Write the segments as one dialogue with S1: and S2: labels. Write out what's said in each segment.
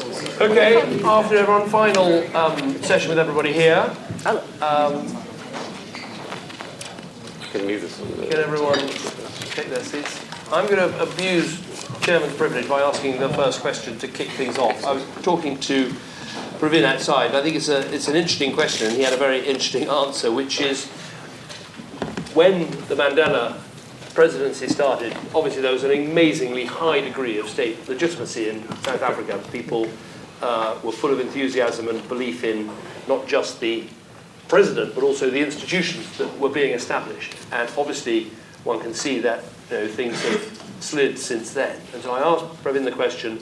S1: Okay, after everyone, final session with everybody here. Can everyone take their seats? I'm going to abuse Chairman's privilege by asking the first question to kick things off. I was talking to Pravin outside. I think it's an interesting question, and he had a very interesting answer, which is when the Mandela presidency started, obviously there was an amazingly high degree of state legitimacy in South Africa. People were full of enthusiasm and belief in not just the president, but also the institutions that were being established. And obviously, one can see that things have slid since then. And so I asked Pravin the question,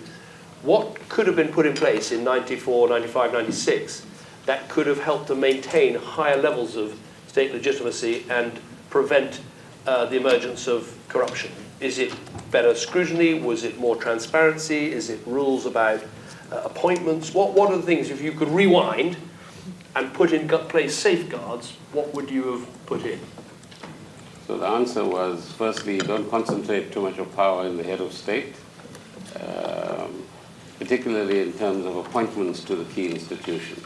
S1: what could have been put in place in 94, 95, 96 that could have helped to maintain higher levels of state legitimacy and prevent the emergence of corruption? Is it better scrutiny? Was it more transparency? Is it rules about appointments? What are the things, if you could rewind and put in place safeguards, what would you have put in?
S2: So the answer was, firstly, don't concentrate too much of power in the head of state, particularly in terms of appointments to the key institutions.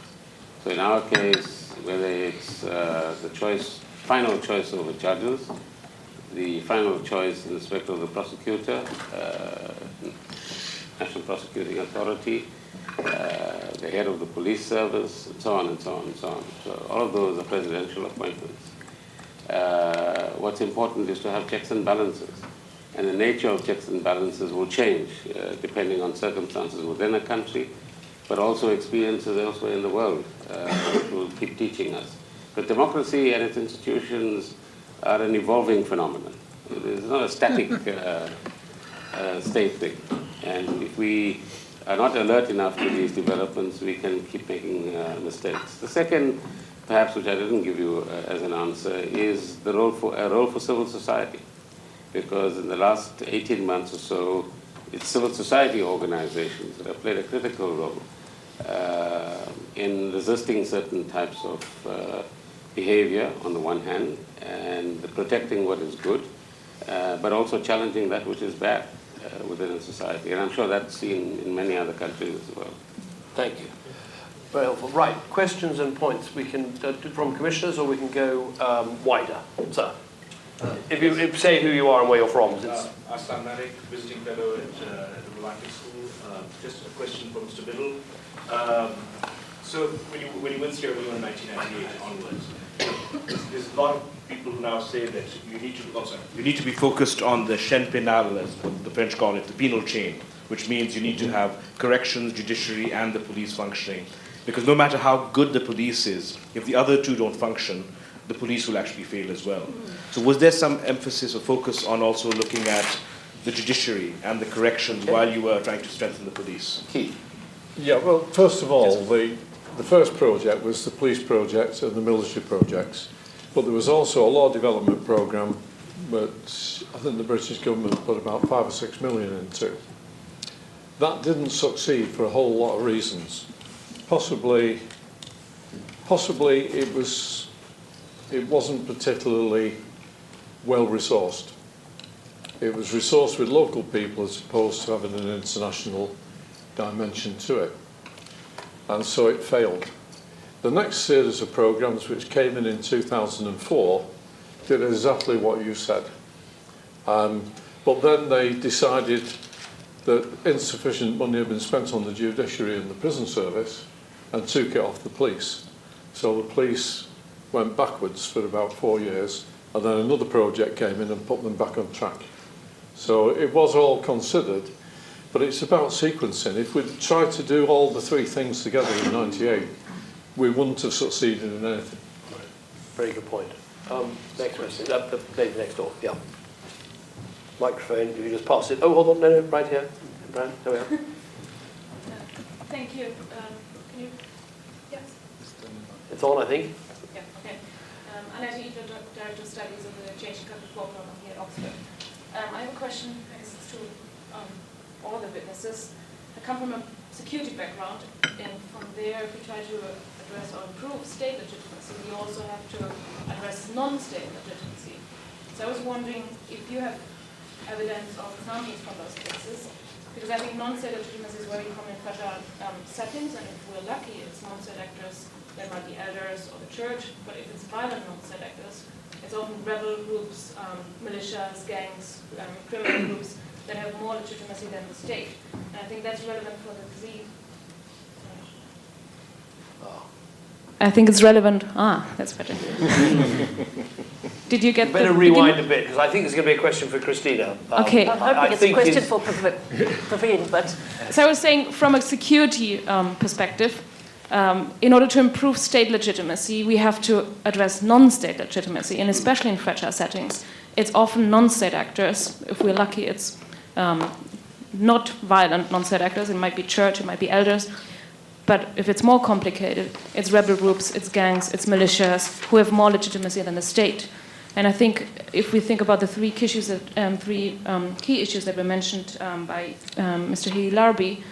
S2: So in our case, whether it's the final choice over judges, the final choice in respect of the prosecutor, National Prosecuting Authority, the head of the police service, and so on and so on and so on. So all of those are presidential appointments. What's important is to have checks and balances. And the nature of checks and balances will change depending on circumstances within a country, but also experiences elsewhere in the world, which will keep teaching us. But democracy and its institutions are an evolving phenomenon. It's not a static state thing. And if we are not alert enough to these developments, we can keep making mistakes. The second, perhaps, which I didn't give you as an answer, is the role for civil society. Because in the last 18 months or so, it's civil society organizations that have played a critical role in resisting certain types of behavior on the one hand, and protecting what is good, but also challenging that which is bad within a society. And I'm sure that's seen in many other countries as well.
S1: Thank you. Very helpful. Right, questions and points. We can do from commissioners, or we can go wider. Sir, if you say who you are and where you're from.
S3: Aslan Malik, visiting fellow at the Blavatnik school. Just a question for Mr. Biddle. So when you went here in 1998 onwards, there's a lot of people who now say that you need to be focused on the chaîne pénale, as the French call it, the penal chain, which means you need to have corrections, judiciary, and the police functioning. Because no matter how good the police is, if the other two don't function, the police will actually fail as well. So was there some emphasis or focus on also looking at the judiciary and the corrections while you were trying to strengthen the police?
S1: Keith.
S4: Yeah, well, first of all, the first project was the police project and the military projects. But there was also a law development programme which I think the British government put about 5 or 6 million into. That didn't succeed for a whole lot of reasons. Possibly it wasn't particularly well resourced. It was resourced with local people as opposed to having an international dimension to it. And so it failed. The next series of programmes, which came in 2004, did exactly what you said. But then they decided that insufficient money had been spent on the judiciary and the prison service and took it off the police. So the police went backwards for about 4 years, and then another project came in and put them back on track. So it was all considered, but it's about sequencing. If we'd tried to do all the three things together in 98, we wouldn't have succeeded in anything.
S1: Very good point. Next question. The lady next door. Yeah. Microphone. If you just pass it. Oh, hold on. No, right here. Brian, there we are.
S5: Thank you. Can you? Yes.
S1: It's on, I think.
S5: Yeah. Okay. Anette, Director of Studies of the Change Capital Program here at Oxford. I have a question. I guess it's to all the witnesses. I come from a security background, and from there, if we try to address or improve state legitimacy, we also have to address non-state legitimacy. So I was wondering if you have evidence or examples from those cases Because I think non-state legitimacy is very common in fragile settings, and if we're lucky, it's non-state actors, there might be elders or the church, but if it's violent non-state actors, it's often rebel groups, militias, gangs, criminal groups that have more legitimacy than the state. And I think that's relevant for the disease. I think it's relevant. That's better. Did you get
S1: better rewind a bit, because I think there's going to be a question for Christina.
S5: Okay.
S6: I'm hoping it's a question for Pravin, but...
S5: So I was saying, from a security perspective, in order to improve state legitimacy, we have to address non-state legitimacy, and especially in fragile settings. It's often non-state actors. If we're lucky, it's not violent non-state actors. It might be church, it might be elders. But if it's more complicated, it's rebel groups, it's gangs, it's militias who have more legitimacy than the state. And I think if we think about the three key issues that were mentioned by Mr. Hedi Larbi,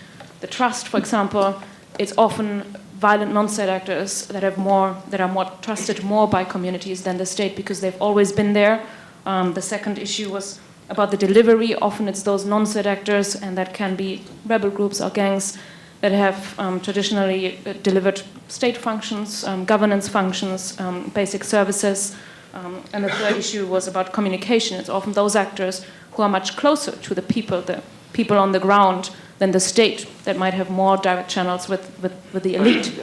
S5: the trust, for example, it's often violent non-state actors that are more trusted more by communities than the state because they've always been there. The second issue was about the delivery. Often it's those non-state actors, and that can be rebel groups or gangs that have traditionally delivered state functions, governance functions, basic services. And the third issue was about communication. It's often those actors who are much closer to the people on the ground than the state that might have more direct channels with the elite.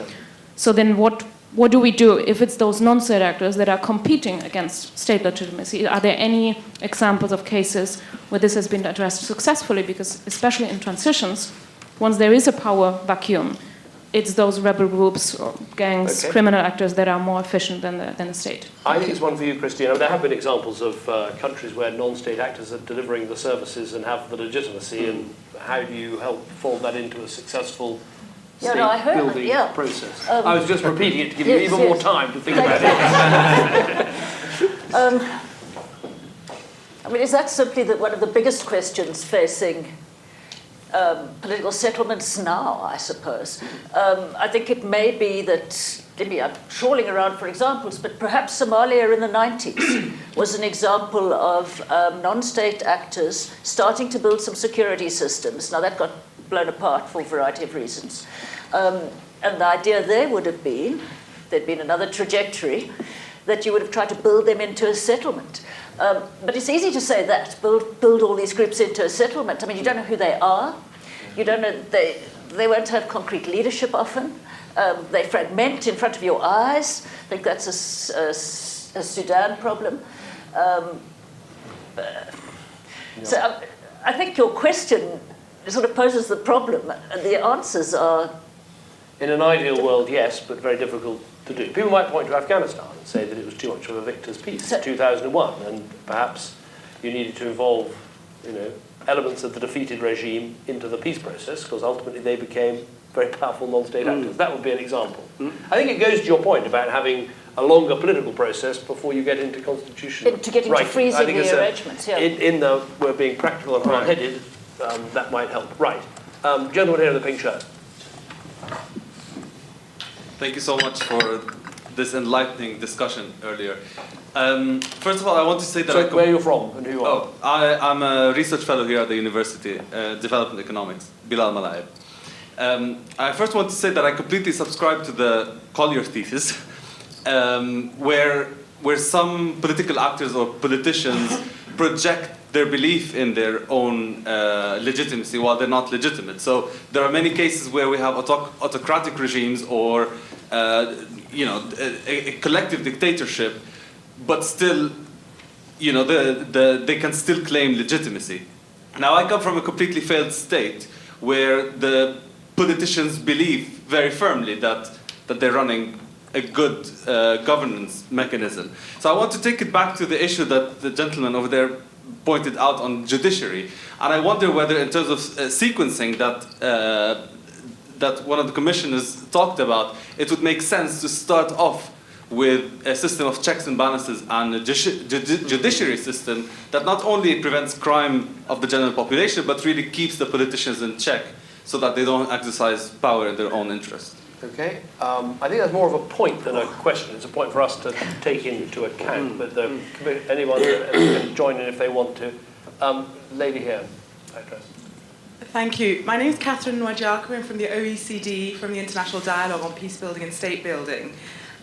S5: So then what do we do if it's those non-state actors that are competing against state legitimacy? Are there any examples of cases where this has been addressed successfully? Because especially in transitions, once there is a power vacuum, it's those rebel groups or gangs, criminal actors that are more efficient than the state.
S1: I think it's one for you, Christina. There have been examples of countries where non-state actors are delivering the services and have the legitimacy, and how do you help fold that into a successul state-building process? I was just repeating it to give you even more time to think about it.
S6: I mean, is that simply one of the biggest questions facing political settlements now, I suppose? I think it may be that, maybe I'm trawling around for examples, but perhaps Somalia in the 90s was an example of non-state actors starting to build some security systems. Now that got blown apart for a variety of reasons. And the idea there would have been, there'd been another trajectory, that you would have tried to build them into a settlement. But it's easy to say that, build all these groups into a settlement. I mean, you don't know who they are. You don't know, they won't have concrete leadership often. They fragment in front of your eyes. I think that's a Sudan problem. So I think your question sort of poses the problem, and the answers are...
S1: In an ideal world, yes, but very difficult to do. People might point to Afghanistan and say that it was too much of a victor's peace in 2001, and perhaps you needed to involve, elements of the defeated regime into the peace process, because ultimately they became very powerful non-state actors. That would be an example. I think it goes to your point about having a longer political process before you get into constitutional
S6: to get into freezing the arrangements,
S1: we're being practical and hard-headed, that might help. Right. Gentleman here in the pink shirt.
S7: Thank you so much for this enlightening discussion earlier. First of all, I want to say that...
S1: So where are you from and who you are?
S7: I'm a research fellow here at the university, Development Economics, Bilal Malaib. I first want to say that I completely subscribe to the Collier thesis, where some political actors or politicians project their belief in their own legitimacy while they're not legitimate. So there are many cases where we have autocratic regimes or a collective dictatorship, but still, they can still claim legitimacy. Now, I come from a completely failed state where the politicians believe very firmly that they're running a good governance mechanism. So I want to take it back to the issue that the gentleman over there pointed out on judiciary. And I wonder whether, in terms of sequencing that one of the commissioners talked about, it would make sense to start off with a system of checks and balances and a judiciary system that not only prevents crime of the general population, but really keeps the politicians in check so that they don't exercise power in their own interest.
S1: Okay. I think that's more of a point than a question. It's a point for us to take into account, but anyone can join in if they want to. Lady here, actress.
S8: Thank you. My name is Catherine Nwajiaka. I'm from the OECD, from the International Dialogue on Peace Building and State Building.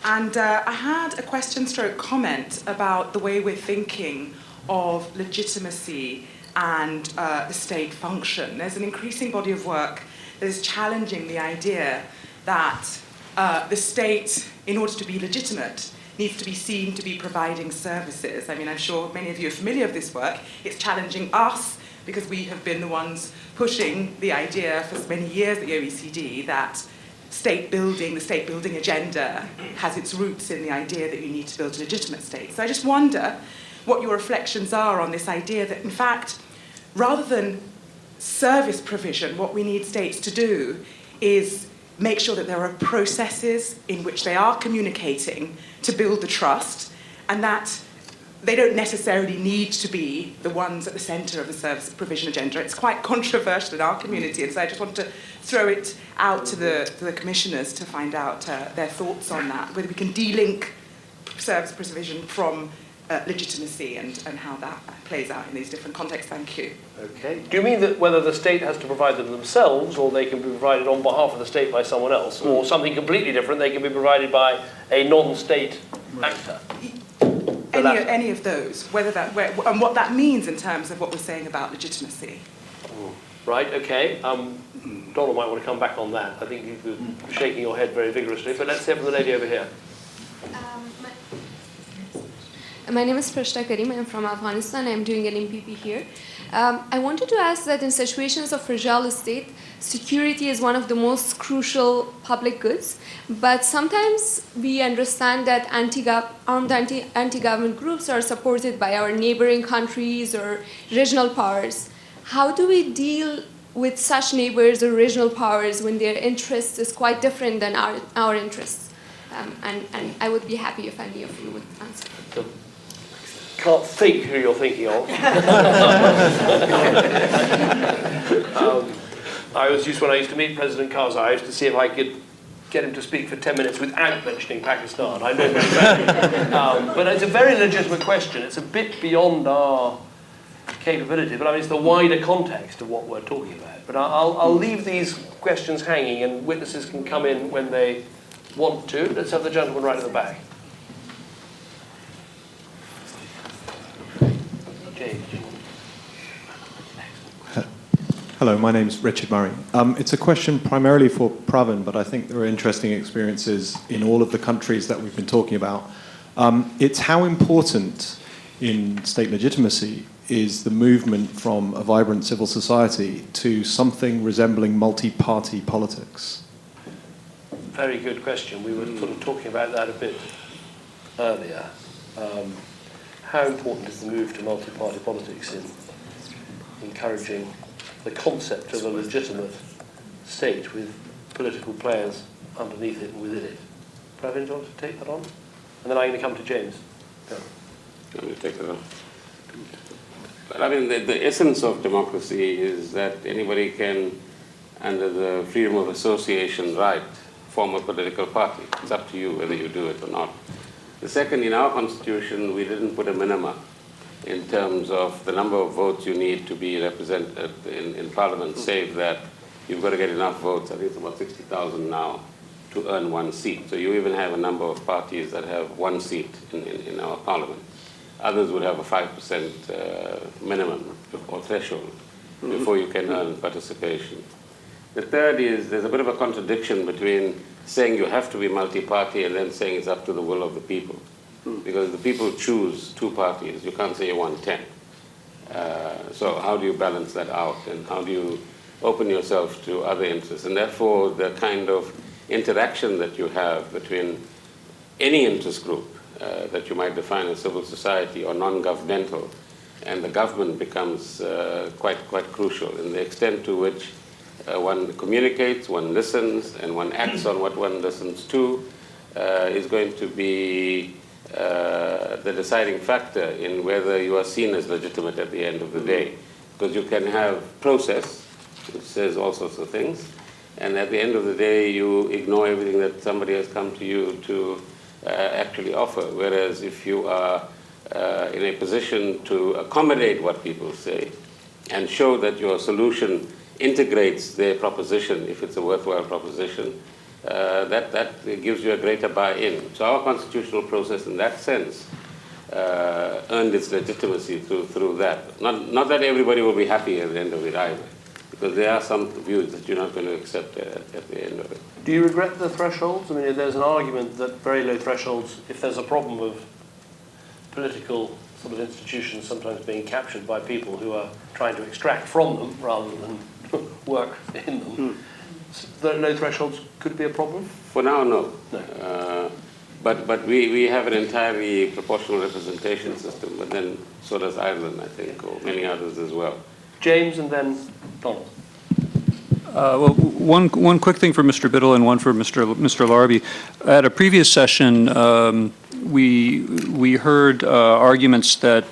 S8: And I had a question/comment about the way we're thinking of legitimacy and the state function. There's an increasing body of work that is challenging the idea that the state, in order to be legitimate, needs to be seen to be providing services. I mean, I'm sure many of you are familiar with this work. It's challenging us because we have been the ones pushing the idea for many years at the OECD that state building, the state building agenda, has its roots in the idea that you need to build a legitimate state. So I just wonder what your reflections are on this idea that, in fact, rather than service provision, what we need states to do is make sure that there are processes in which they are communicating to build the trust, and that they don't necessarily need to be the ones at the centre of the service provision agenda. It's quite controversial in our community, and so I just want to throw it out to the commissioners to find out their thoughts on that, whether we can de-link service provision from legitimacy and how that plays out in these different contexts. Thank you.
S1: Okay. Do you mean that whether the state has to provide them themselves, or they can be provided on behalf of the state by someone else, or something completely different, they can be provided by a non-state actor?
S8: Any of those, and what that means in terms of what we're saying about legitimacy.
S1: Right, okay. Donald might want to come back on that. I think you're shaking your head very vigorously, but let's hear from the lady over here.
S9: My name is Prashta Karim. I'm from Afghanistan. I'm doing an MPP here. I wanted to ask that in situations of fragile state, security is one of the most crucial public goods, but sometimes we understand that armed anti-government groups are supported by our neighboring countries or regional powers. How do we deal with such neighbors or regional powers when their interest is quite different than our interests? And I would be happy if any of you would answer.
S1: Can't think who you're thinking of. I was used, when I used to meet President Karzai, I used to see if I could get him to speak for 10 minutes without mentioning Pakistan. I know very but it's a very legitimate question. It's a bit beyond our capability, but I mean, it's the wider context of what we're talking about. But I'll leave these questions hanging, and witnesses can come in when they want to. Let's have the gentleman right at the back.
S10: Hello, my name's Richard Murray. It's a question primarily for Pravin, but I think there are interesting experiences in all of the countries that we've been talking about. It's how important in state legitimacy is the movement from a vibrant civil society to something resembling multi-party politics?
S1: Very good question. We were sort of talking about that a bit earlier. How important is the move to multi-party politics in encouraging the concept of a legitimate state with political players underneath it and within it? Pravin, do you want to take that on? And then I'm going to come to James. Go.
S2: Let me take that on. Well, I mean, the essence of democracy is that anybody can, under the freedom of association right, form a political party. It's up to you whether you do it or not. The second, in our constitution, we didn't put a minima in terms of the number of votes you need to be represented in Parliament, save that you've got to get enough votes, I think it's about 60,000 now, to earn one seat. So you even have a number of parties that have one seat in our Parliament. Others would have a 5% minimum or threshold before you can earn participation. The third is there's a bit of a contradiction between saying you have to be multi-party and then saying it's up to the will of the people. Because the people choose two parties. You can't say you want 10. So how do you balance that out? And how do you open yourself to other interests? And therefore, the kind of interaction that you have between any interest group that you might define as civil society or non-governmental and the government becomes quite crucial in the extent to which one communicates, one listens, and one acts on what one listens to is going to be the deciding factor in whether you are seen as legitimate at the end of the day. Because you can have process, which says all sorts of things, and at the end of the day you ignore everything that somebody has come to you to actually offer. Whereas if you are in a position to accommodate what people say and show that your solution integrates their proposition, if it's a worthwhile proposition, that gives you a greater buy-in. So our constitutional process in that sense earned its legitimacy through that. Not that everybody will be happy at the end of it either, because there are some views that you're not going to accept at the end of it.
S1: Do you regret the thresholds? I mean, there's an argument that very low thresholds, if there's a problem of political sort of institutions sometimes being captured by people who are trying to extract from them rather than work in them, that low thresholds could be a problem?
S2: For now, no.
S1: No.
S2: But we have an entirely proportional representation system, but then so does Ireland, I think, or many others as well.
S1: James and then Donald.
S11: Well, one quick thing for Mr. Biddle and one for Mr. Larbi. At a previous session, we heard arguments that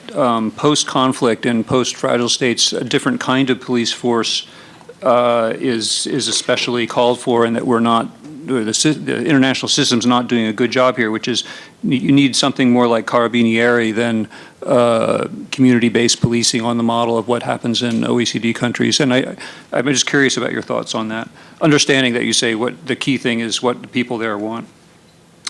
S11: post-conflict and post-fragile states, a different kind of police force is especially called for, and that we're not, the international system's not doing a good job here, which is you need something more like carabinieri than community-based policing on the model of what happens in OECD countries. And I'm just curious about your thoughts on that, understanding that you say what the key thing is what the people there want.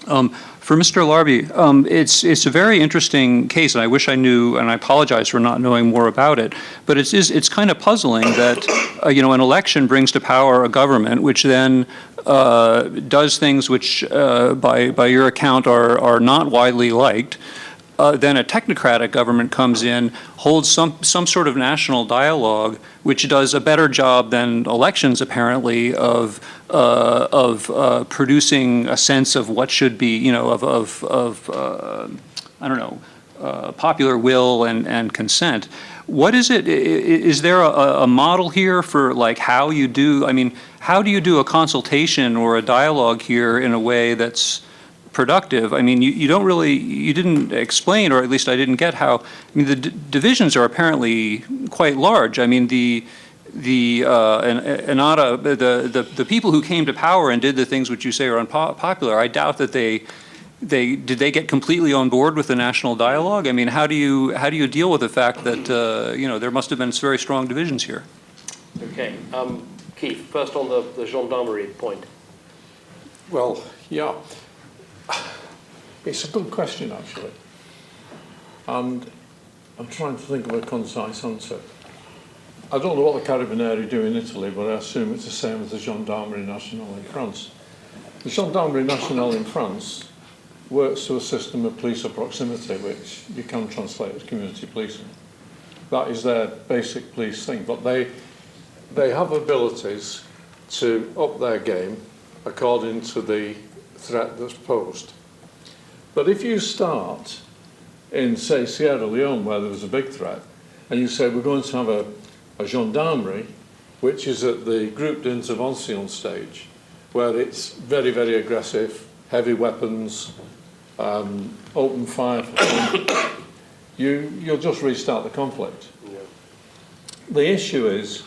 S11: For Mr. Larbi, it's a very interesting case, and I wish I knew, and I apologize for not knowing more about it, but it's kind of puzzling that an election brings to power a government which then does things which, by your account, are not widely liked. Then a technocratic government comes in, holds some sort of national dialogue, which does a better job than elections, apparently, of producing a sense of what should be, popular will and consent. What is it? Is there a model here for like how you do? I mean, how do you do a consultation or a dialogue here in a way that's productive? I mean, you didn't explain, or at least I didn't get how. I mean, the divisions are apparently quite large. I mean, the people who came to power and did the things which you say are unpopular, I doubt that did they get completely on board with the national dialogue? I mean, how do you deal with the fact that there must have been very strong divisions here?
S1: Okay, Keith, first on the gendarmerie point.
S4: Well, yeah. It's a good question, actually. And I'm trying to think of a concise answer. I don't know what the Carabinieri do in Italy, but I assume it's the same as the Gendarmerie Nationale in France. The Gendarmerie Nationale in France works to a system of police of proximity, which you can translate as community policing. That is their basic police thing, but they have abilities to up their game according to the threat that's posed. But if you start in, say, Sierra Leone, where there was a big threat, and you say we're going to have a gendarmerie, which is at the grouped intervention stage, where it's very, very aggressive, heavy weapons, open fire, you'll just restart the conflict.
S1: Yeah.
S4: The issue is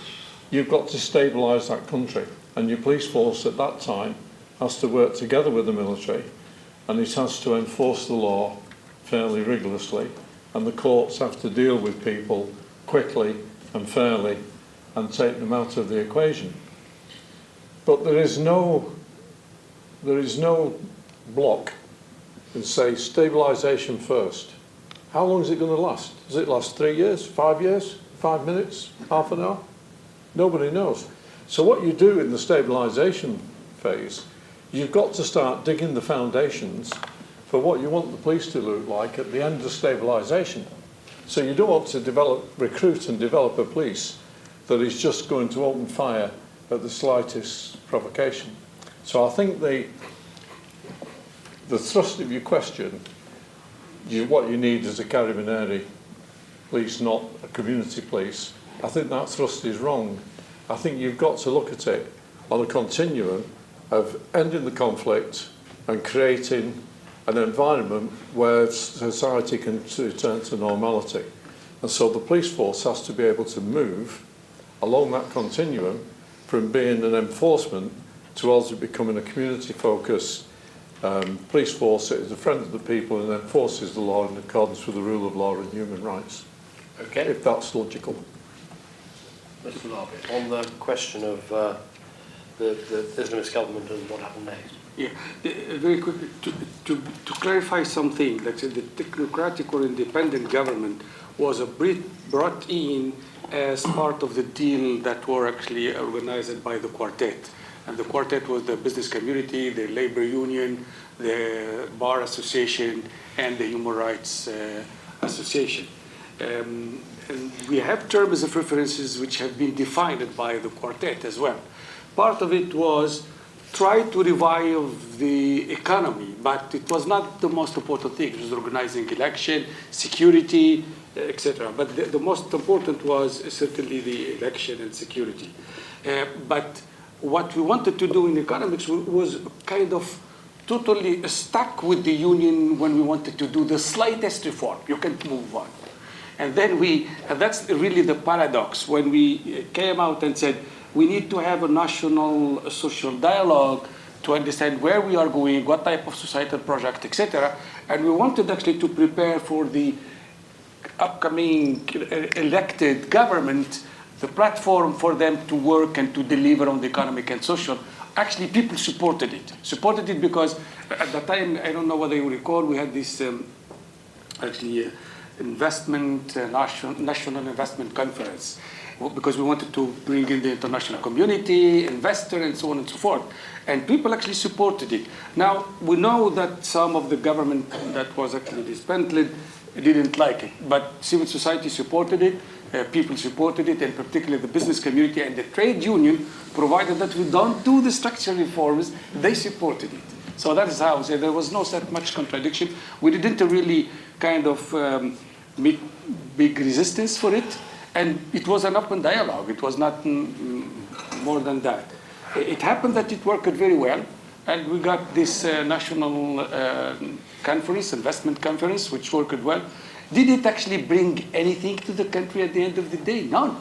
S4: you've got to stabilise that country, and your police force at that time has to work together with the military, and it has to enforce the law fairly rigorously, and the courts have to deal with people quickly and fairly and take them out of the equation. But there is no block that say stabilisation first. How long is it going to last? Does it last 3 years, 5 years, 5 minutes, half an hour? Nobody knows. So what you do in the stabilisation phase, you've got to start digging the foundations for what you want the police to look like at the end of stabilisation. So you don't want to recruit and develop a police that is just going to open fire at the slightest provocation. So I think the thrust of your question, what you need is a Carabinieri police, not a community police. I think that thrust is wrong. I think you've got to look at it on a continuum of ending the conflict and creating an environment where society can return to normality. And so the police force has to be able to move along that continuum from being an enforcement towards it becoming a community-focused police force that is a friend of the people and enforces the law in accordance with the rule of law and human rights.
S1: Okay.
S4: If that's logical.
S1: Mr. Larbi, on the question of the Islamist government and what happened next.
S12: Yeah, very quickly, to clarify something, like the technocratic or independent government was brought in as part of the deal that were actually organized by the quartet. And the quartet was the business community, the labor union, the bar association, and the human rights association. And we have terms of references which have been defined by the quartet as well. Part of it was try to revive the economy, but it was not the most important thing. It was organizing election, security, etc. But the most important was certainly the election and security. But what we wanted to do in economics was kind of totally stuck with the union when we wanted to do the slightest reform. You can't move on. And then and that's really the paradox, when we came out and said, we need to have a national social dialogue to understand where we are going, what type of societal project, etc. And we wanted actually to prepare for the upcoming elected government, the platform for them to work and to deliver on the economic and social. Actually, people supported it. Supported it because at the time, I don't know whether you recall, we had this national investment conference, because we wanted to bring in the international community, investor, and so on and so forth. And people actually supported it. Now, we know that some of the government that was actually dismantled didn't like it, but civil society supported it, people supported it, and particularly the business community and the trade union, provided that we don't do the structural reforms, they supported it. So that is how there was no that much contradiction. We didn't really kind of meet big resistance for it. And it was an open dialogue. It was not more than that. It happened that it worked very well. And we got this national conference, investment conference, which worked well. Did it actually bring anything to the country at the end of the day? None.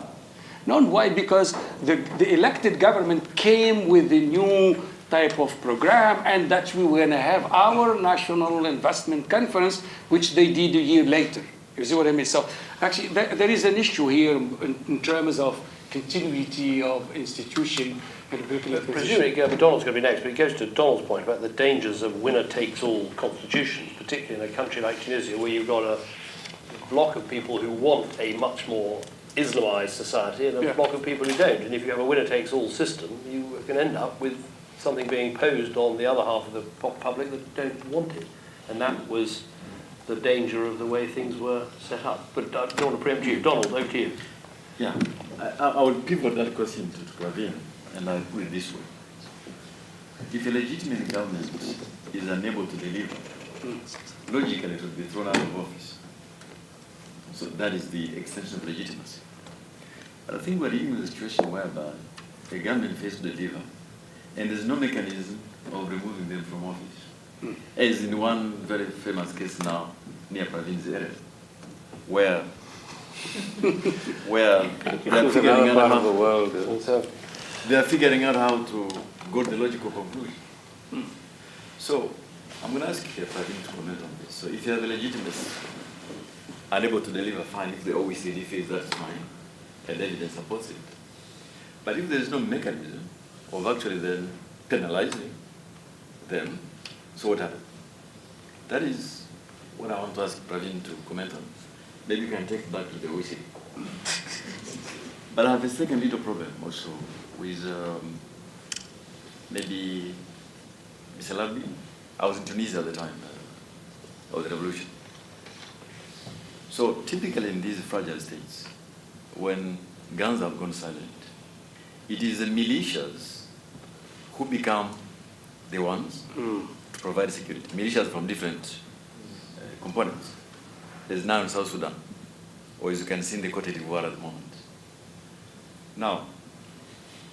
S12: None. Why? Because the elected government came with a new type of program, and that we were going to have our national investment conference, which they did a year later. You see what I mean? So actually, there is an issue here in terms of continuity of institution and particular position.
S1: Presumably, Donald's going to be next, but it goes to Donald's point about the dangers of winner-takes-all constitutions, particularly in a country like Tunisia, where you've got a block of people who want a much more Islamized society and a block of people who don't. And if you have a winner-takes-all system, you can end up with something being posed on the other half of the public that don't want it. And that was the danger of the way things were set up. But I don't want to preempt you. Donald, over to you.
S13: Yeah, I will pivot that question to Pravin, and I'll put it this way. If a legitimate government is unable to deliver, logically it will be thrown out of office. So that is the extension of legitimacy. But I think we're in a situation whereby a government fails to deliver, and there's no mechanism of removing them from office. As in one very famous case now, near Pravin's area, where they are figuring out how the world they are figuring out how to go to the logical conclusion. So I'm going to ask Pravin to comment on this. So if you have a legitimacy, unable to deliver, fine. If the OECD feels that's fine, and evidence supports it. But if there is no mechanism of actually then penalizing them, so what happened? That is what I want to ask Pravin to comment on. Maybe you can take it back to the OECD. But I have a second little problem also with maybe Mr. Larbi. I was in Tunisia at the time of the revolution. So typically in these fragile states, when guns have gone silent, it is the militias who become the ones to provide security. Militias from different components. There's now in South Sudan, or as you can see in the Côte d'Ivoire at the moment. Now,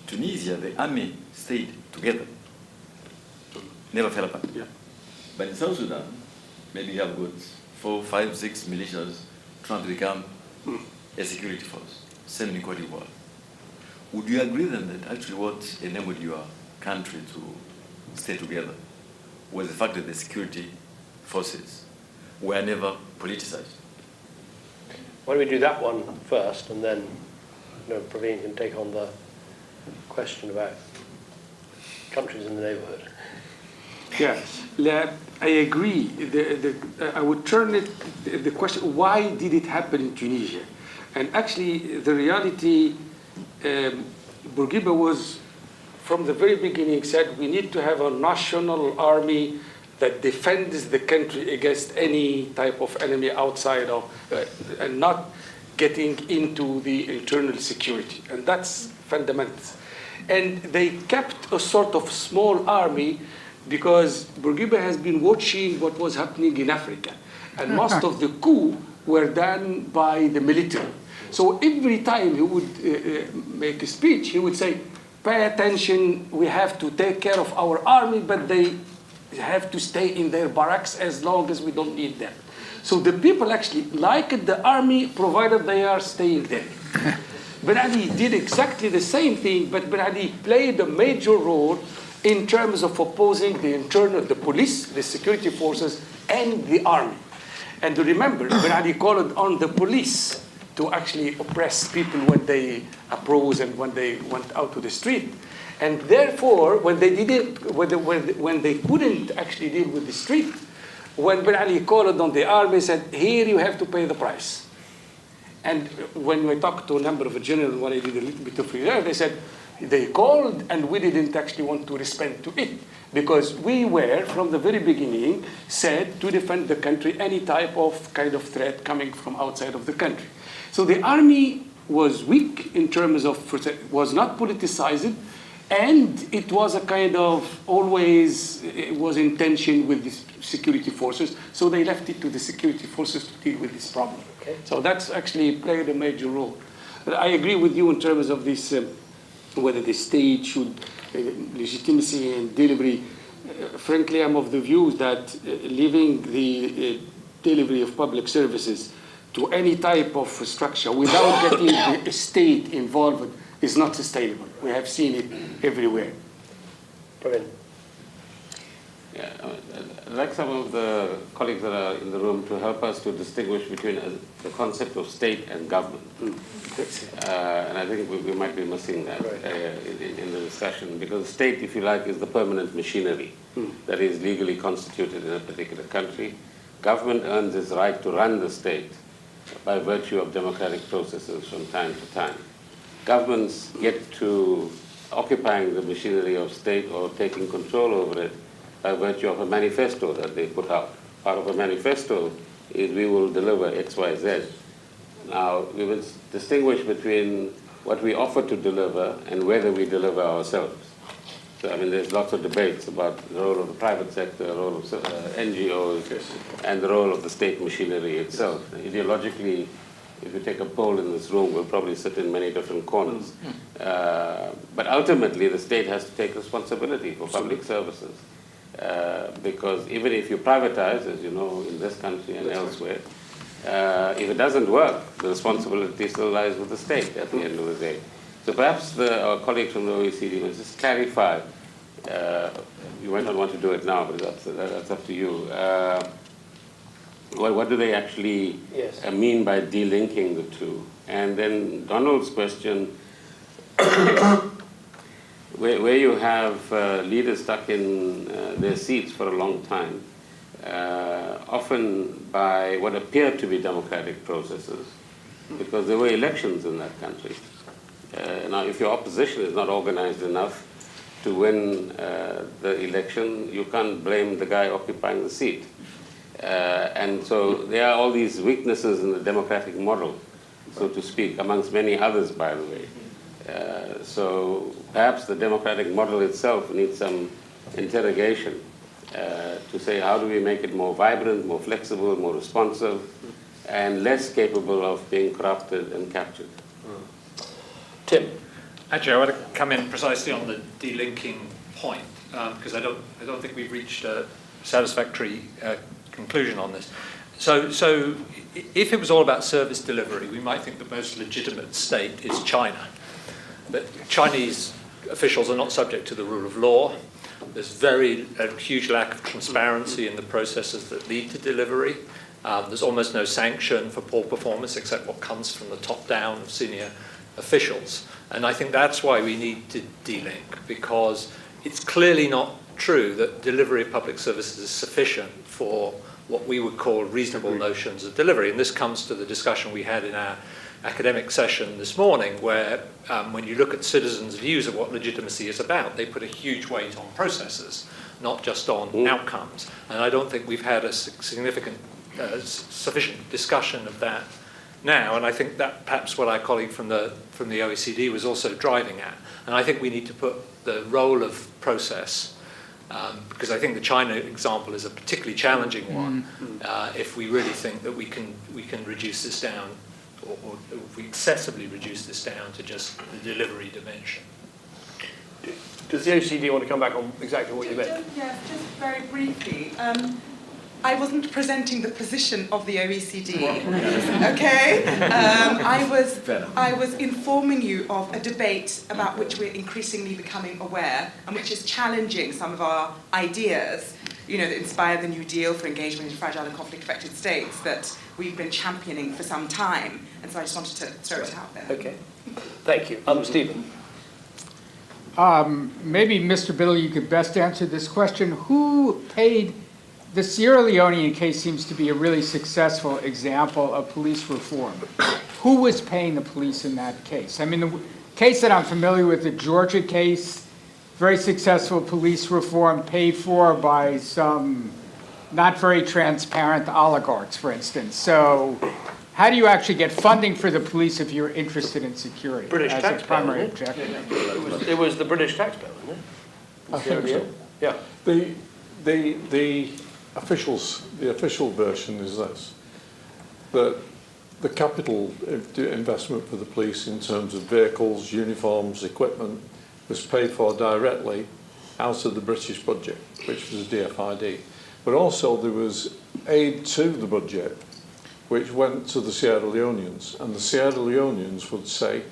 S13: Tunisia, the army stayed together, never fell apart.
S12: Yeah.
S13: But in South Sudan, maybe you have got 4, 5, 6 militias trying to become a security force. Same in Côte d'Ivoire. Would you agree then that actually what enabled your country to stay together was the fact that the security forces were never politicized?
S1: Why don't we do that one first, and then Pravin can take on the question about countries in the neighbourhood.
S12: Yeah, I agree. I would turn it, the question, why did it happen in Tunisia? And actually, the reality, Bourguiba was, from the very beginning, said we need to have a national army that defends the country against any type of enemy outside of, and not getting into the internal security. And that's fundamental. And they kept a sort of small army because Bourguiba has been watching what was happening in Africa. And most of the coups were done by the military. So every time he would make a speech, he would say, pay attention, we have to take care of our army, but they have to stay in their barracks as long as we don't need them. So the people actually liked the army, provided they are staying there. Ben Ali did exactly the same thing, but Ben Ali played a major role in terms of opposing the police, the security forces, and the army. And remember, Ben Ali called on the police to actually oppress people when they arose and when they went out to the street. And therefore, when they couldn't actually deal with the street, when Ben Ali called on the army, said, here you have to pay the price. And when we talked to a number of generals, when I did a little bit of research, they said, they called and we didn't actually want to respond to it. Because we were, from the very beginning, said to defend the country any type of kind of threat coming from outside of the country. So the army was weak in terms of, was not politicized, and it was a kind of always, it was in tension with the security forces, so they left it to the security forces to deal with this problem. Okay. So that's actually played a major role. But I agree with you in terms of this, whether the state should, legitimacy and delivery. Frankly, I'm of the view that leaving the delivery of public services to any type of structure without getting the state involved is not sustainable. We have seen it everywhere.
S1: Pravin.
S2: Yeah, I'd like some of the colleagues that are in the room to help us to distinguish between the concept of state and government. And I think we might be missing that in the discussion, because the state, if you like, is the permanent machinery that is legally constituted in a particular country. Government earns its right to run the state by virtue of democratic processes from time to time. Governments get to occupying the machinery of state or taking control over it by virtue of a manifesto that they put out. Part of a manifesto is we will deliver X, Y, Z. Now, we will distinguish between what we offer to deliver and whether we deliver ourselves. So, I mean, there's lots of debates about the role of the private sector, the role of NGOs, and the role of the state machinery itself. Ideologically, if you take a poll in this room, we'll probably sit in many different corners. But ultimately, the state has to take responsibility for public services. Because even if you privatize, as you know, in this country and elsewhere, if it doesn't work, the responsibility still lies with the state at the end of the day. So perhaps our colleagues from the OECD will just clarify. You might not want to do it now, but that's up to you. What do they actually mean by delinking the two? And then Donald's question, where you have leaders stuck in their seats for a long time, often by what appear to be democratic processes, because there were elections in that country. Now, if your opposition is not organized enough to win the election, you can't blame the guy occupying the seat. And so there are all these weaknesses in the democratic model, so to speak, amongst many others, by the way. So perhaps the democratic model itself needs some interrogation to say how do we make it more vibrant, more flexible, more responsive, and less capable of being corrupted and captured.
S1: Tim.
S14: Actually, I want to come in precisely on the delinking point, because I don't think we've reached a satisfactory conclusion on this. So if it was all about service delivery, we might think the most legitimate state is China. But Chinese officials are not subject to the rule of law. There's a huge lack of transparency in the processes that lead to delivery. There's almost no sanction for poor performance except what comes from the top down of senior officials. And I think that's why we need to de-link, because it's clearly not true that delivery of public services is sufficient for what we would call reasonable notions of delivery. And this comes to the discussion we had in our academic session this morning, where when you look at citizens' views of what legitimacy is about, they put a huge weight on processes, not just on outcomes. And I don't think we've had a significant, sufficient discussion of that now. And I think that perhaps what our colleague from the OECD was also driving at. And I think we need to put the role of process, because I think the China example is a particularly challenging one, if we really think that we can reduce this down, or if we excessively reduce this down to just the delivery dimension.
S1: Does the OECD want to come back on exactly what you meant?
S8: Yes, just very briefly. I wasn't presenting the position of the OECD, okay? I was informing you of a debate about which we're increasingly becoming aware, and which is challenging some of our ideas, you know, that inspired the New Deal for engagement in fragile and conflict-affected states that we've been championing for some time. And so I just wanted to throw it out there.
S1: Okay, thank you. Stephen.
S15: Maybe Mr. Biddle, you could best answer this question. Who paid? The Sierra Leonean case seems to be a really successful example of police reform. Who was paying the police in that case? I mean, the case that I'm familiar with, the Georgia case, very successful police reform paid for by some not very transparent oligarchs, for instance. So how do you actually get funding for the police if you're interested in security as a primary objective?
S1: It was the British taxpayer, wasn't it?
S4: I think so.
S1: Yeah.
S4: The official version is this, that the capital investment for the police in terms of vehicles, uniforms, equipment was paid for directly out of the British budget, which was DFID. But also there was aid to the budget which went to the Sierra Leoneans, and the Sierra Leoneans would say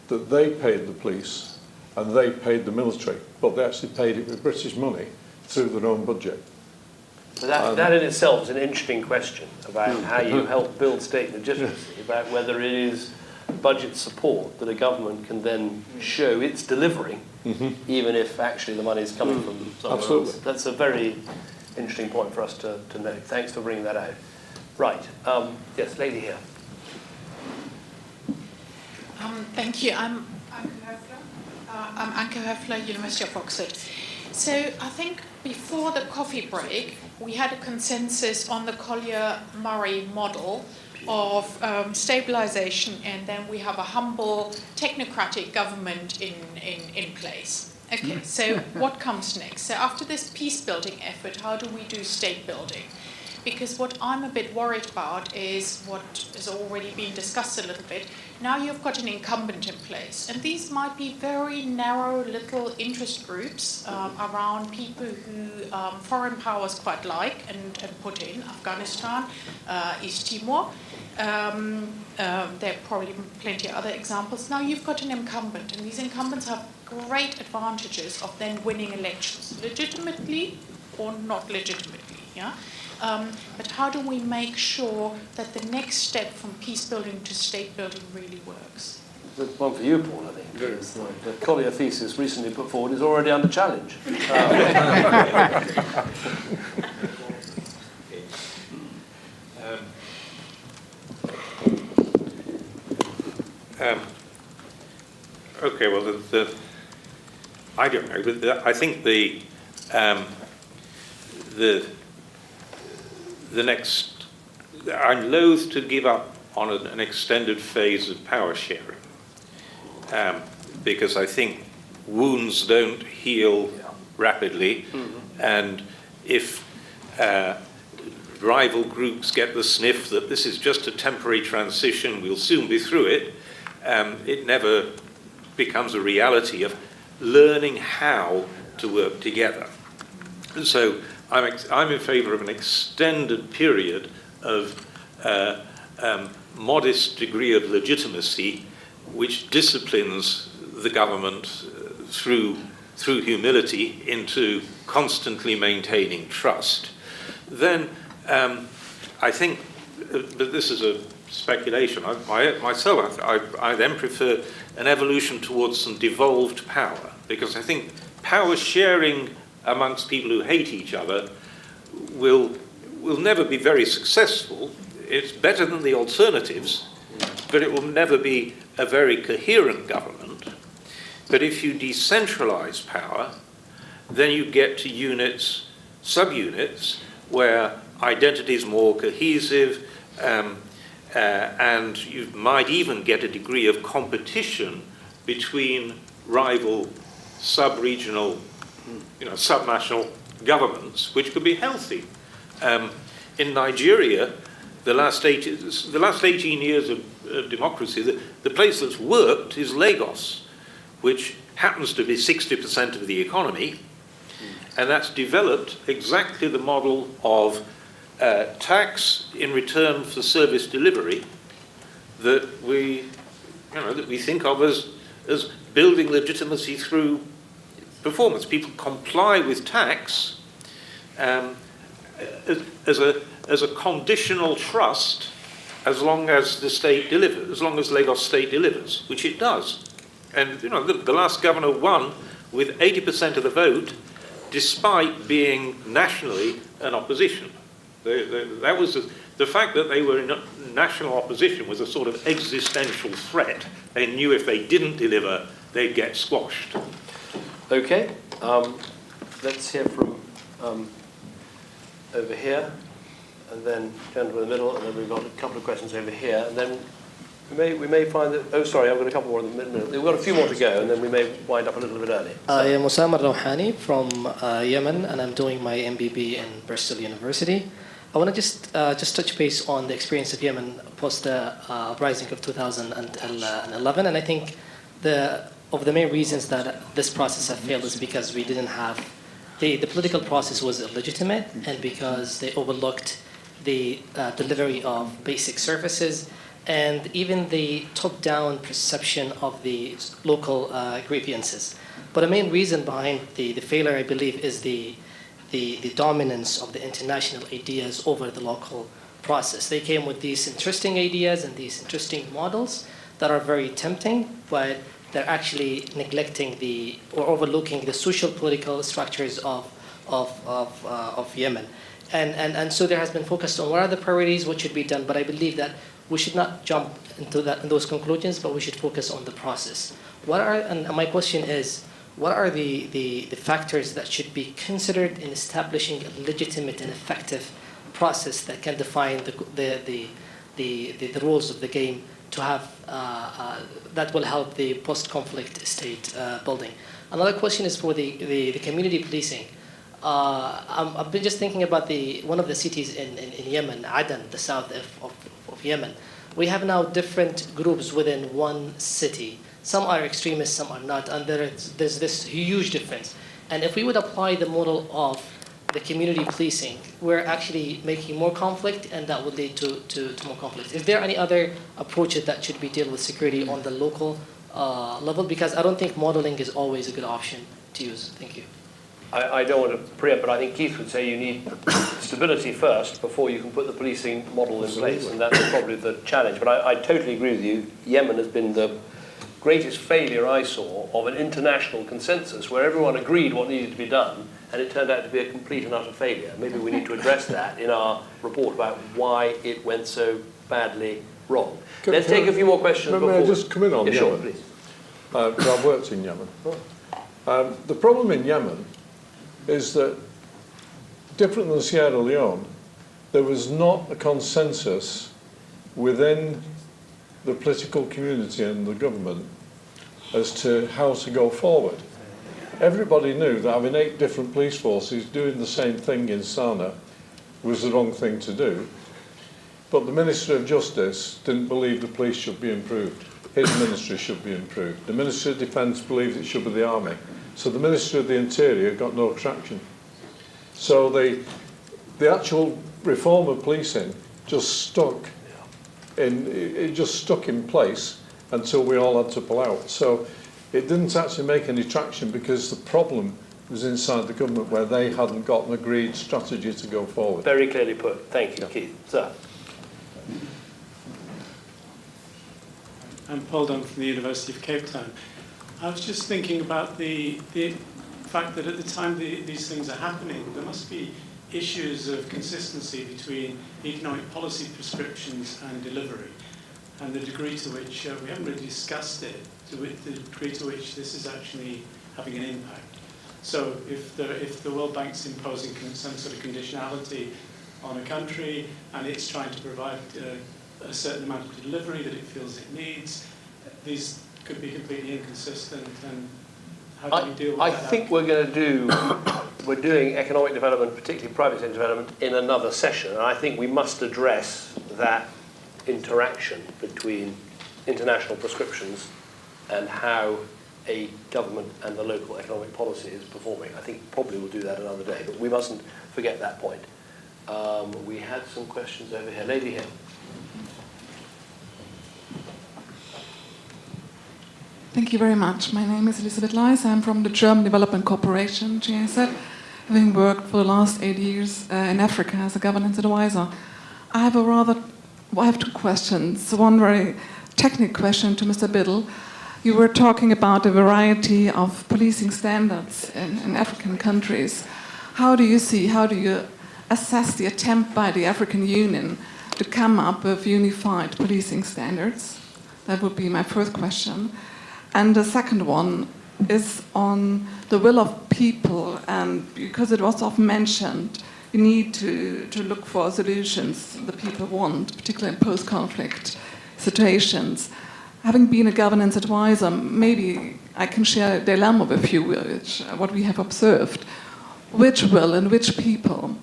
S4: that they paid the police and they paid the military, but they actually paid it with British money through their own budget.
S1: So that in itself is an interesting question about how you help build state legitimacy, about whether it is budget support that a government can then show it's delivering, even if actually the money is coming from somewhere else. That's a very interesting point for us to note. Thanks for bringing that out. Right. Yes, lady here.
S16: Thank you. I'm Anke Höfler, University of Oxford. So I think before the coffee break, we had a consensus on the Collier-Murray model of stabilization, and then we have a humble technocratic government in place. Okay, so what comes next? So after this peace-building effort, how do we do state building? Because what I'm a bit worried about is what has already been discussed a little bit. Now you've got an incumbent in place, and these might be very narrow little interest groups around people who foreign powers quite like and put in Afghanistan, East Timor. There are probably plenty of other examples. Now you've got an incumbent, and these incumbents have great advantages of then winning elections, legitimately or not legitimately. Yeah. But how do we make sure that the next step from peace building to state building really works?
S1: The one for you, Paul, I think. Because the Collier thesis recently put forward is already under challenge.
S17: Okay, well, I don't know. I think the next, I'm loath to give up on an extended phase of power sharing, because I think wounds don't heal rapidly, and if rival groups get the sniff that this is just a temporary transition, we'll soon be through it, it never becomes a reality of learning how to work together. And so I'm in favour of an extended period of modest degree of legitimacy, which disciplines the government through humility into constantly maintaining trust. Then I think, but this is a speculation. I then prefer an evolution towards some devolved power, because I think power sharing amongst people who hate each other will never be very successful. It's better than the alternatives, but it will never be a very coherent government. But if you decentralize power, then you get to units, subunits, where identity is more cohesive, and you might even get a degree of competition between rival sub-regional, subnational governments, which could be healthy. In Nigeria, the last 18 years of democracy, the place that's worked is Lagos, which happens to be 60% of the economy, and that's developed exactly the model of tax in return for service delivery that we think of as building legitimacy through performance. People comply with tax as a conditional trust, as long as the state delivers, as long as Lagos state delivers, which it does. And the last governor won with 80% of the vote, despite being nationally an opposition. That was the fact that they were in national opposition was a sort of existential threat. They knew if they didn't deliver, they'd get squashed.
S1: Okay, let's hear from over here, and then gentleman in the middle, and then we've got a couple of questions over here, and then we may find that. Oh, sorry, I've got a couple more in the middle. We've got a few more to go, and then we may wind up a little bit early.
S18: I am Osama Rouhani from Yemen, and I'm doing my MBB in Bristol University. I want to just touch base on the experience of Yemen post the uprising of 2011, and I think of the main reasons that this process has failed is because we didn't have the political process was illegitimate, and because they overlooked the delivery of basic services and even the top-down perception of the local grievances. But the main reason behind the failure, I believe, is the dominance of the international ideas over the local process. They came with these interesting ideas and these interesting models that are very tempting, but they're actually neglecting or overlooking the social political structures of Yemen. And so there has been focused on what are the priorities, what should be done, but I believe that we should not jump into those conclusions, but we should focus on the process. And my question is, what are the factors that should be considered in establishing a legitimate and effective process that can define the rules of the game to have that will help the post-conflict state building? Another question is for the community policing. I've been just thinking about one of the cities in Yemen, Aden, the south of Yemen. We have now different groups within one city. Some are extremists, some are not, and there's this huge difference. And if we would apply the model of the community policing, we're actually making more conflict, and that would lead to more conflict. Is there any other approaches that should be dealt with security on the local level? Because I don't think modeling is always a good option to use. Thank you.
S1: I don't want to preempt, but I think Keith would say you need stability first before you can put the policing model in place, and that's probably the challenge. But I totally agree with you. Yemen has been the greatest failure I saw of an international consensus where everyone agreed what needed to be done, and it turned out to be a complete and utter failure. Maybe we need to address that in our report about why it went so badly wrong. Let's take a few more questions before...
S4: May I just come in on Yemen?
S1: Sure, please.
S4: I've worked in Yemen. The problem in Yemen is that, different than Sierra Leone, there was not a consensus within the political community and the government as to how to go forward. Everybody knew that having 8 different police forces doing the same thing in Sana'a was the wrong thing to do, but the Minister of Justice didn't believe the police should be improved. His ministry should be improved. The Minister of Defence believed it should be the army. So the Minister of the Interior got no traction. So the actual reform of policing just stuck in place until we all had to pull out. So it didn't actually make any traction because the problem was inside the government where they hadn't got an agreed strategy to go forward.
S1: Very clearly put. Thank you, Keith. Sir.
S19: I'm Paul Dunn from the University of Cape Town. I was just thinking about the fact that at the time these things are happening, there must be issues of consistency between economic policy prescriptions and delivery, and the degree to which, we haven't really discussed it, the degree to which this is actually having an impact. So if the World Bank's imposing some sort of conditionality on a country and it's trying to provide a certain amount of delivery that it feels it needs, these could be completely inconsistent, and how do we deal with that?
S1: I think we're doing economic development, particularly private sector development, in another session, and I think we must address that interaction between international prescriptions and how a government and the local economic policy is performing. I think probably we'll do that another day, but we mustn't forget that point. We had some questions over here. Lady here.
S20: Thank you very much. My name is Elisabeth Leis. I'm from the German Development Corporation, GIZ, having worked for the last 8 years in Africa as a governance advisor. I have two questions. One very technical question to Mr. Biddle. You were talking about a variety of policing standards in African countries. How do you assess the attempt by the African Union to come up with unified policing standards? That would be my first question. And the second one is on the will of people, and because it was often mentioned, you need to look for solutions the people want, particularly in post-conflict situations. Having been a governance advisor, maybe I can share a dilemma with you, what we have observed. Which will and which people?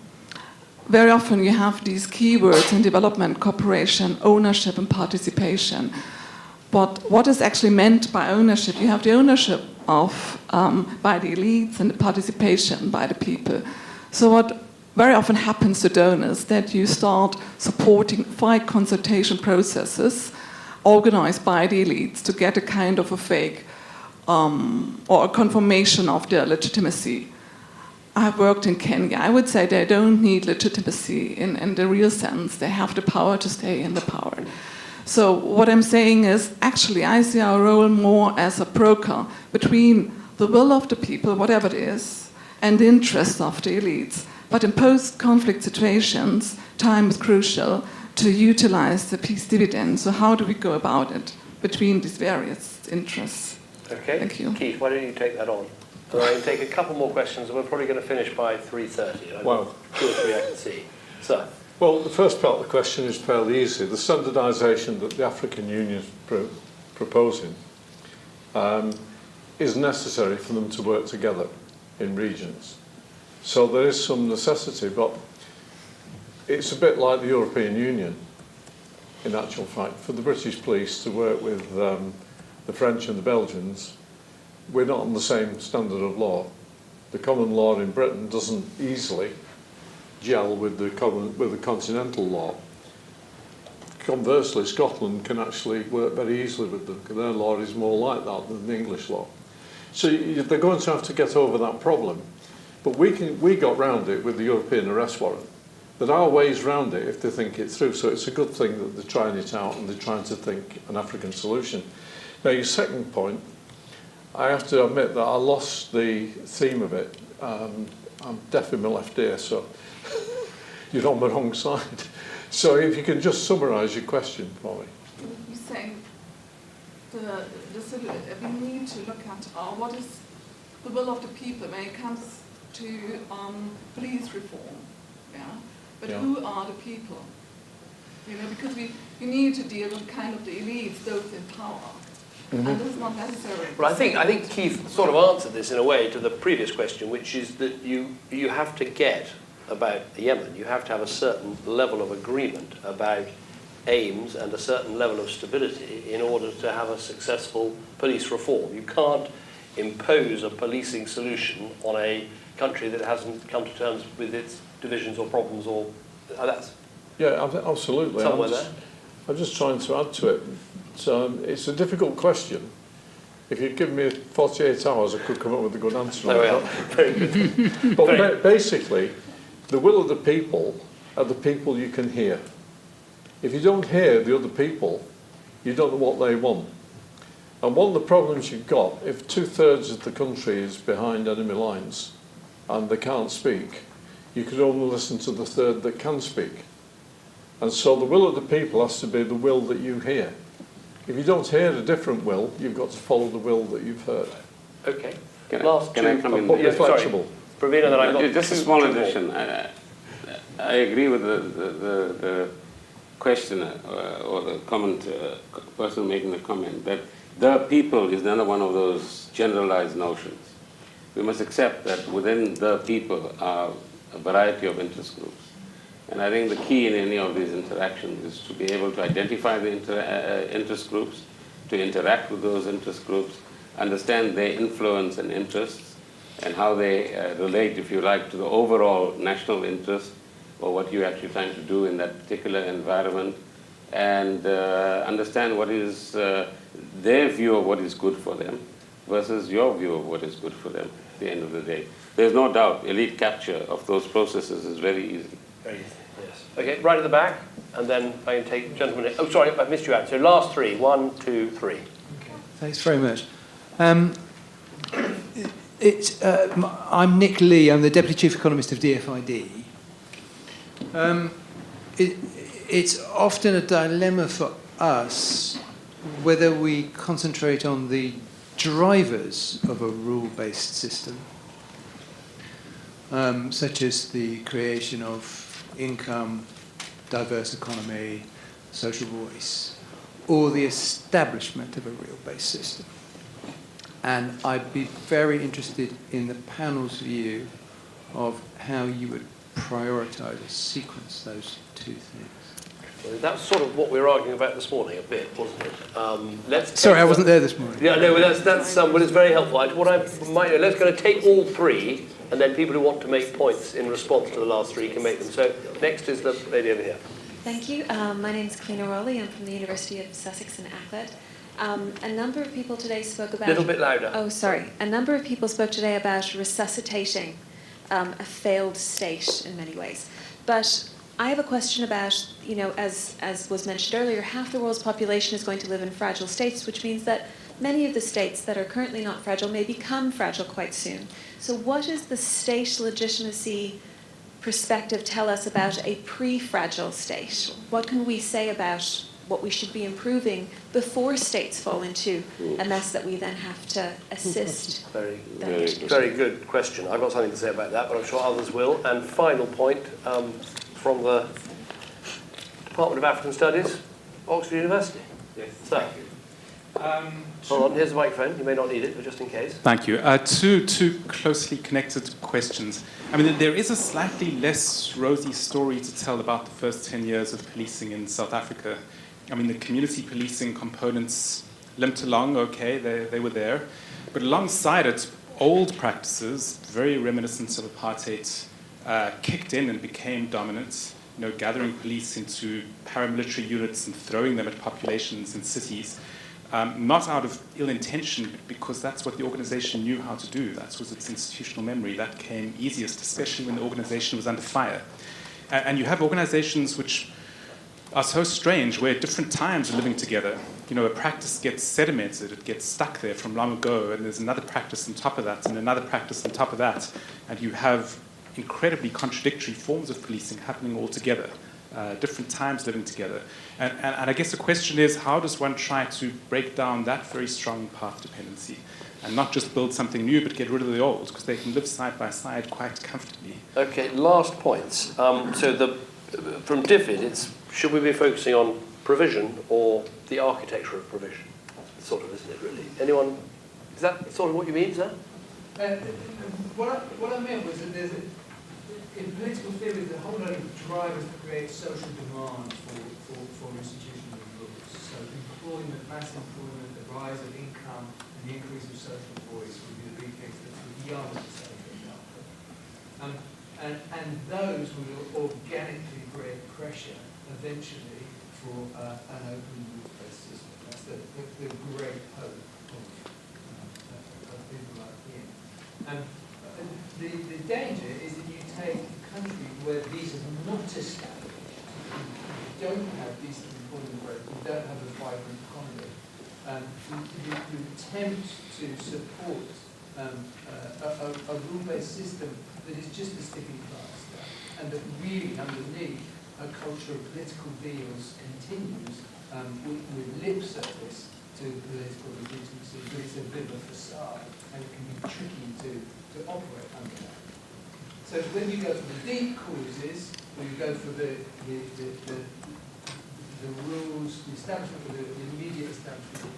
S20: Very often you have these keywords in development cooperation, ownership and participation. But what is actually meant by ownership? You have the ownership by the elites and the participation by the people. So what very often happens to donors that you start supporting 5 consultation processes organized by the elites to get a kind of a fake or a confirmation of their legitimacy. I've worked in Kenya. I would say they don't need legitimacy in the real sense. They have the power to stay in the power. So what I'm saying is, actually, I see our role more as a broker between the will of the people, whatever it is, and the interests of the elites. But in post-conflict situations, time is crucial to utilize the peace dividend. So how do we go about it between these various interests?
S1: Okay.
S20: Thank you.
S1: Keith, why don't you take that on? And I can take a couple more questions, and we're probably going to finish by 3:30.
S4: Wow.
S1: 2 or 3 I can see. So.
S4: Well, the first part of the question is fairly easy. The standardisation that the African Union is proposing is necessary for them to work together in regions. So there is some necessity, but it's a bit like the European Union, in actual fact. For the British police to work with the French and the Belgians, we're not on the same standard of law. The common law in Britain doesn't easily gel with the continental law. Conversely, Scotland can actually work very easily with them, because their law is more like that than the English law. So they're going to have to get over that problem. But we got round it with the European arrest warrant. But our ways round it if they think it through. So it's a good thing that they're trying it out and they're trying to think an African solution. Now, your second point, I have to admit that I lost the theme of it. I'm deaf in my left ear, so you're on the wrong side. So if you can just summarise your question for me.
S20: You're saying we need to look at what is the will of the people when it comes to police reform, yeah? But
S4: yeah.
S20: Who are the people? You know, because we need to deal with kind of the elites, those in power.
S1: Mm-hmm.
S20: And this is not necessary.
S1: Well, I think Keith sort of answered this in a way to the previous question, which is that you have to get about Yemen, you have to have a certain level of agreement about aims and a certain level of stability in order to have a successful police reform. You can't impose a policing solution on a country that hasn't come to terms with its divisions or problems, or that's
S4: yeah, absolutely.
S1: Somewhere there.
S4: I'm just trying to add to it. So it's a difficult question. If you'd given me 48 hours, I could come up with a good answer.
S1: There we are. Very good.
S4: But basically, the will of the people are the people you can hear. If you don't hear the other people, you don't know what they want. And one of the problems you've got, if 2/3 of the country is behind enemy lines and they can't speak, you could only listen to the third that can speak. And so the will of the people has to be the will that you hear. If you don't hear a different will, you've got to follow the will that you've heard.
S1: Okay.
S2: Can
S1: Last
S2: I come in?
S1: Yeah, flexible. Pravin, and then I've got
S2: just a small addition. I agree with the questioner or the comment, person making the comment that the people is another one of those generalized notions. We must accept that within the people are a variety of interest groups. And I think the key in any of these interactions is to be able to identify the interest groups, to interact with those interest groups, understand their influence and interests, and how they relate, if you like, to the overall national interest or what you're actually trying to do in that particular environment, and understand what is their view of what is good for them versus your view of what is good for them at the end of the day. There's no doubt elite capture of those processes is very easy.
S1: Very easy, yes. Okay, right at the back, and then I can take gentlemen here. Oh, sorry, I missed you out. So last three. 1, 2, 3.
S21: Thanks very much. I'm Nick Lee. I'm the Deputy Chief Economist of DFID. It's often a dilemma for us whether we concentrate on the drivers of a rule-based system, such as the creation of income, diverse economy, social voice, or the establishment of a real-based system. And I'd be very interested in the panel's view of how you would prioritise or sequence those two things.
S1: Well, that's sort of what we were arguing about this morning a bit, wasn't it?
S21: Sorry, I wasn't there this morning.
S1: Yeah, no, but well, it's very helpful. Let's go to take all three, and then people who want to make points in response to the last three can make them. So next is the lady over here.
S22: Thank you. My name is Christina. I'm from the University of Sussex in Acklet. A number of people today spoke about...
S1: A little bit louder.
S22: Oh, sorry. A number of people spoke today about resuscitating a failed state in many ways. But I have a question about, as was mentioned earlier, half the world's population is going to live in fragile states, which means that many of the states that are currently not fragile may become fragile quite soon. So what is the state legitimacy perspective tell us about a pre-fragile state? What can we say about what we should be improving before states fall into a mess that we then have to assist?
S1: Very good question. I've got something to say about that, but I'm sure others will. And final point from the Department of African Studies, Oxford University.
S23: Yes,
S1: So,
S23: thank you.
S1: hold on, here's the microphone. You may not need it, but just in case.
S23: Thank you. Two closely connected questions. I mean, there is a slightly less rosy story to tell about the first 10 years of policing in South Africa. I mean, the community policing components limped along, okay, they were there. But alongside it, old practices, very reminiscent of apartheid, kicked in and became dominant, gathering police into paramilitary units and throwing them at populations in cities. Not out of ill intention, but because that's what the organization knew how to do. That was its institutional memory. That came easiest, especially when the organization was under fire. And you have organizations which are so strange, where at different times are living together. A practice gets sedimented, it gets stuck there from long ago, and there's another practice on top of that, and another practice on top of that. And you have incredibly contradictory forms of policing happening all together. Different times living together. And I guess the question is, how does one try to break down that very strong path dependency and not just build something new but get rid of the old, because they can live side by side quite comfortably.
S1: Okay, last points. From DFID, it's should we be focusing on provision or the architecture of provision? Sort of, isn't it, really? Anyone, is that sort of what you mean, sir?
S24: What I meant was that in political theory, there's a whole lot of drivers that create social demand for institutional rules. So employment, mass employment, the rise of income, and the increase of social voice would be the big things that would yield the social outcome. And those will organically create pressure eventually for an open rules-based system. That's the great hope of people like him. The danger is that you take a country where these are not established, don't have decent employment growth, you don't have a vibrant economy. You attempt to support a rule-based system that is just a sticking plaster, and that really underneath a culture of political deals continues with lip service to political legitimacy, but it's a bit of a facade, and it can be tricky to operate under that. So when you go for the deep causes, when you go for the rules, the establishment of the immediate establishment.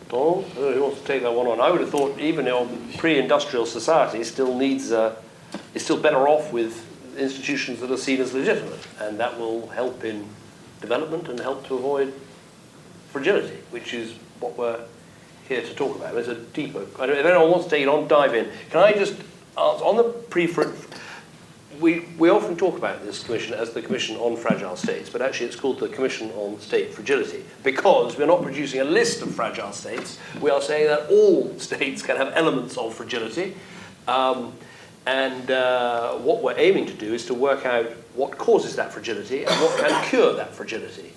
S1: Paul, who wants to take that one on? I would have thought even our pre-industrial society still needs, is still better off with institutions that are seen as legitimate, and that will help in development and help to avoid fragility, which is what we're here to talk about. There's a deeper, I don't know if anyone wants to take it on, dive in. Can I just ask, on the we often talk about this commission as the Commission on Fragile States, but actually it's called the Commission on State Fragility, because we're not producing a list of fragile states. We are saying that all states can have elements of fragility, what we're aiming to do is to work out what causes that fragility and what can cure that fragility.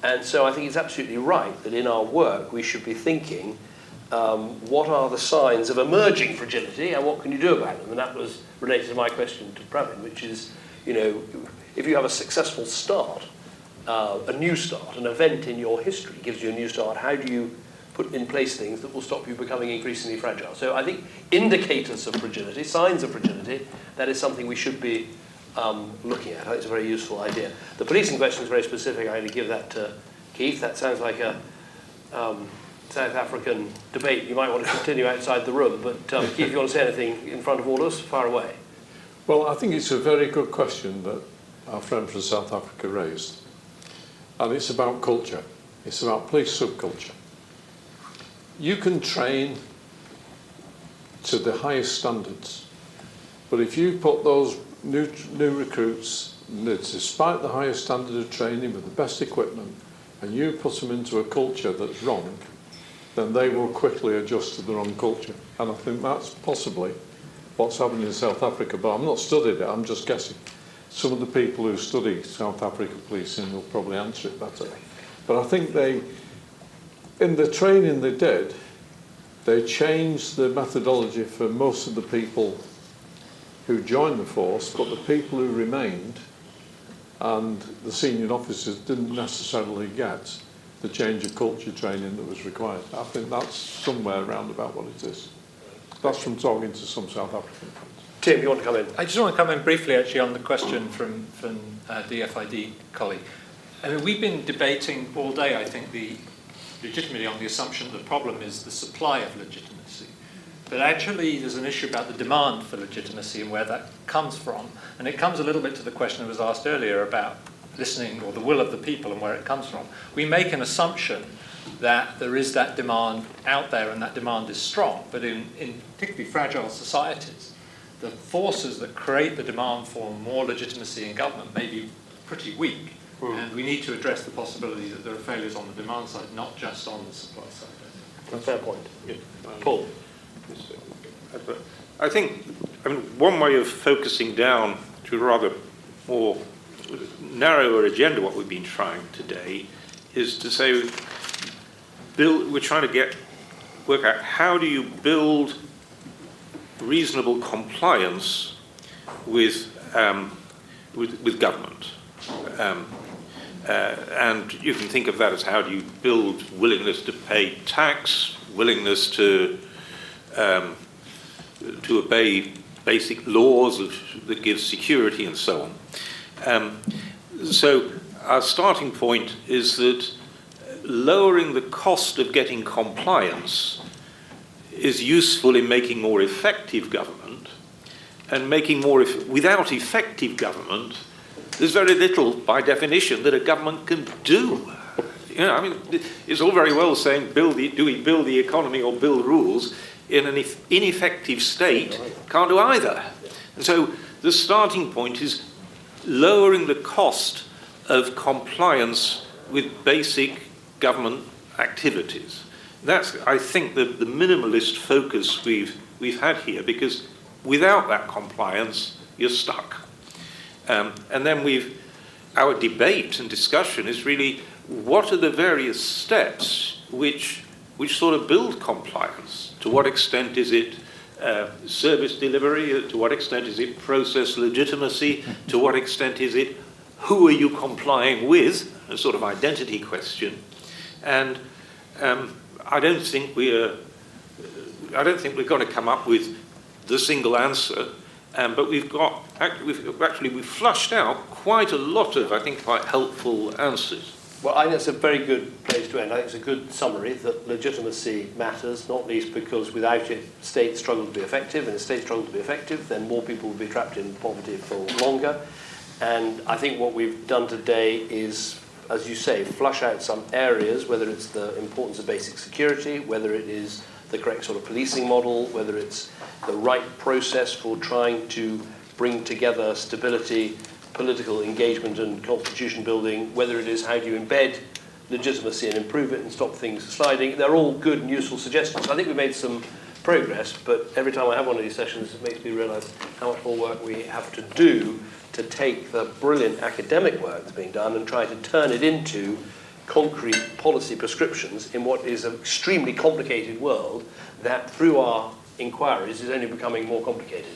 S1: And so I think it's absolutely right that in our work we should be thinking what are the signs of emerging fragility and what can you do about them? And that was related to my question to Pravin, which is, you know, if you have a successful start, a new start, an event in your history gives you a new start, how do you put in place things that will stop you becoming increasingly fragile? So I think indicators of fragility, signs of fragility, that is something we should be looking at. I think it's a very useful idea. The policing question is very specific. I'm going to give that to Keith. That sounds like a South African debate. You might want to continue outside the room, but Keith, if you want to say anything in front of all of us, fire away.
S4: Well, I think it's a very good question that our friend from South Africa raised. And it's about culture. It's about police subculture. You can train to the highest standards, but if you put those new recruits, despite the highest standard of training with the best equipment, and you put them into a culture that's wrong, then they will quickly adjust to the wrong culture. And I think that's possibly what's happening in South Africa, but I'm not studied it, I'm just guessing. Some of the people who study South Africa policing will probably answer it better. But I think in the training they did, they changed the methodology for most of the people who joined the force, but the people who remained and the senior officers didn't necessarily get the change of culture training that was required. I think that's somewhere around about what it is. That's from talking to some South African friends.
S1: Tim, you want to come in?
S14: I just want to come in briefly actually on the question from DFID colleague. I mean, we've been debating all day, I think, legitimately on the assumption that the problem is the supply of legitimacy. But actually there's an issue about the demand for legitimacy and where that comes from. And it comes a little bit to the question that was asked earlier about listening, or the will of the people and where it comes from. We make an assumption that there is that demand out there and that demand is strong, but in particularly fragile societies, the forces that create the demand for more legitimacy in government may be pretty weak, and we need to address the possibility that there are failures on the demand side, not just on the supply side.
S1: That's a fair point. Yeah. Paul?
S17: I think, one way of focusing down to a rather more narrower agenda, what we've been trying today, is to say we're trying to work out how do you build reasonable compliance with government, and you can think of that as how do you build willingness to pay tax, willingness to obey basic laws that give security and so on. So our starting point is that lowering the cost of getting compliance is useful in making more effective government, and making without effective government, there's very little, by definition, that a government can do. You know, I mean, it's all very well saying, do we build the economy or build rules? In an ineffective state, can't do either. And so the starting point is lowering the cost of compliance with basic government activities. That's, I think, the minimalist focus we've had here, because without that compliance, you're stuck. And then our debate and discussion is really what are the various steps which sort of build compliance? To what extent is it service delivery? To what extent is it process legitimacy? To what extent is it who are you complying with? A sort of identity question. And I don't think we're going to come up with the single answer. But we've flushed out quite a lot of, I think, quite helpful answers.
S1: Well, I think it's a very good place to end. I think it's a good summary that legitimacy matters, not least because without it, states struggle to be effective, and if states struggle to be effective, then more people will be trapped in poverty for longer. And I think what we've done today is, as you say, flush out some areas, whether it's the importance of basic security, whether it is the correct sort of policing model, whether it's the right process for trying to bring together stability, political engagement and constitution building, whether it is how do you embed legitimacy and improve it and stop things sliding. They're all good and useful suggestions. I think we've made some progress, but every time I have one of these sessions, it makes me realise how much more work we have to do to take the brilliant academic work that's being done and try to turn it into concrete policy prescriptions in what is an extremely complicated world that, through our inquiries, is only becoming more complicated.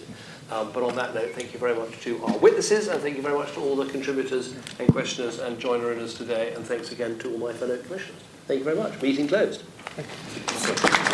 S1: But on that note, thank you very much to our witnesses, and thank you very much to all the contributors and questioners and joiner-inners today, and thanks again to all my fellow commissioners. Thank you very much. Meeting closed. Thank you.